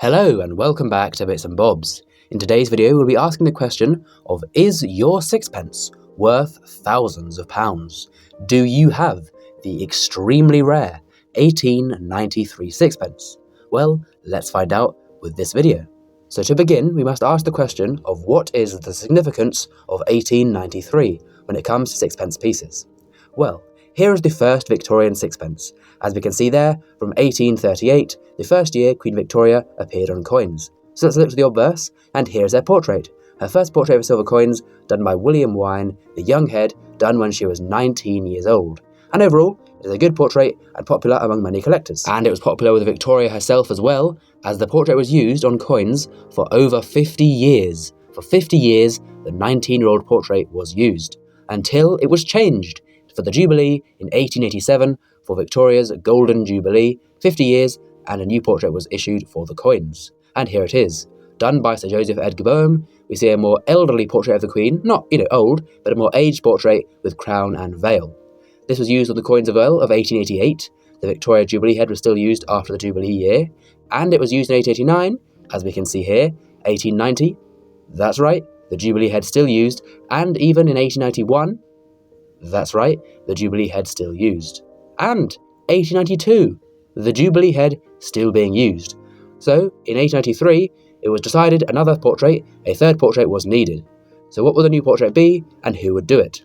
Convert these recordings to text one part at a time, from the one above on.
Hello and welcome back to Bits and Bobs. In today's video we'll be asking the question of, is your sixpence worth thousands of pounds? Do you have the extremely rare 1893 sixpence? Well, let's find out with this video. So to begin, we must ask the question of what is the significance of 1893 when it comes to sixpence pieces? Well, here is the first Victorian sixpence. As we can see there, from 1838, the first year Queen Victoria appeared on coins. So let's look to the obverse, and here's her portrait. Her first portrait of silver coins, done by William Wine, the young head, done when she was 19 years old. And overall, it is a good portrait and popular among many collectors. And it was popular with Victoria herself as well, as the portrait was used on coins for over 50 years. For 50 years, the 19-year-old portrait was used, until it was changed for the Jubilee in 1887 for Victoria's Golden Jubilee, 50 years, and a new portrait was issued for the coins. And here it is, done by Sir Joseph Edgar Boham. We see a more elderly portrait of the Queen, not, old, but a more aged portrait with crown and veil. This was used on the coins of 1888. The Victoria Jubilee head was still used after the Jubilee year, and it was used in 1889, as we can see here, 1890, that's right, the Jubilee head still used, and even in 1891, that's right, the Jubilee head still used. And 1892, the Jubilee head still being used. So, in 1893, it was decided another portrait, a third portrait, was needed. So what would the new portrait be, and who would do it?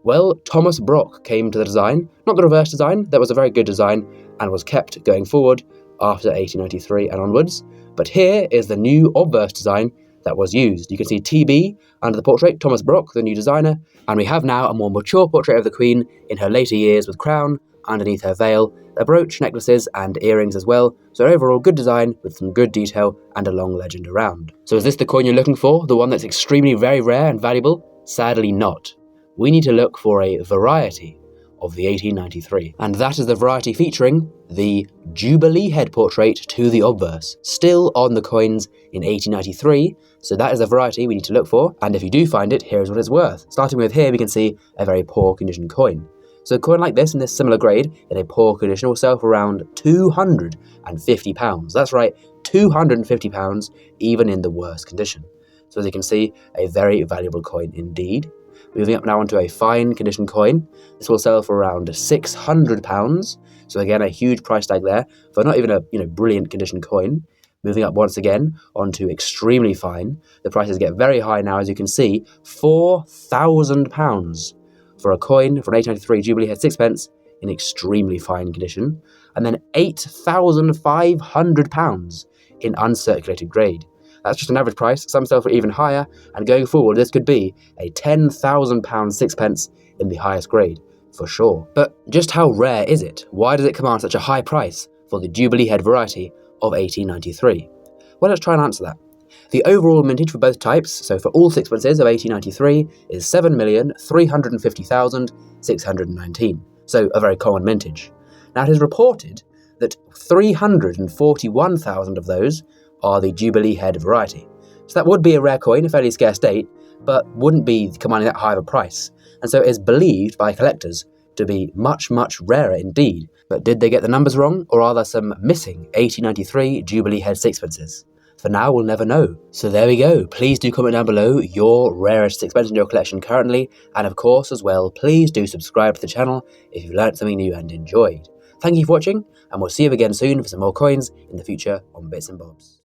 Well, Thomas Brock came to the design, not the reverse design, that was a very good design, and was kept going forward after 1893 and onwards. But here is the new obverse design that was used. You can see TB under the portrait, Thomas Brock, the new designer, and we have now a more mature portrait of the Queen in her later years with crown, underneath her veil, a brooch, necklaces and earrings as well. So overall good design with some good detail and a long legend around. So is this the coin you're looking for? The one that's extremely very rare and valuable? Sadly not. We need to look for a variety of the 1893. And that is the variety featuring the Jubilee head portrait to the obverse, still on the coins in 1893, so that is the variety we need to look for, and if you do find it, here's what it's worth. Starting with here, we can see a very poor condition coin. So a coin like this in this similar grade, in a poor condition, will sell for around £250. That's right, £250, even in the worst condition. So as you can see, a very valuable coin indeed. Moving up now onto a fine condition coin. This will sell for around £600. So again, a huge price tag there for not even a brilliant condition coin. Moving up once again onto extremely fine. The prices get very high now, as you can see, £4,000 for a coin for an 1893 Jubilee head sixpence in extremely fine condition, and then £8,500 in uncirculated grade. That's just an average price, some sell for even higher, and going forward this could be a £10,000 sixpence in the highest grade, for sure. But just how rare is it? Why does it command such a high price for the Jubilee head variety of 1893? Well, let's try and answer that. The overall mintage for both types, so for all sixpences of 1893, is 7,350,619, so a very common mintage. Now it is reported that 341,000 of those are the Jubilee head variety. So that would be a rare coin, a fairly scarce date, but wouldn't be commanding that high of a price. And so it is believed by collectors to be much, much rarer indeed. But did they get the numbers wrong, or are there some missing 1893 Jubilee head sixpences? For now, we'll never know. So there we go. Please do comment down below your rarest sixpence in your collection currently. And of course, as well, please do subscribe to the channel if you've learned something new and enjoyed. Thank you for watching, and we'll see you again soon for some more coins in the future on Bits and Bobs.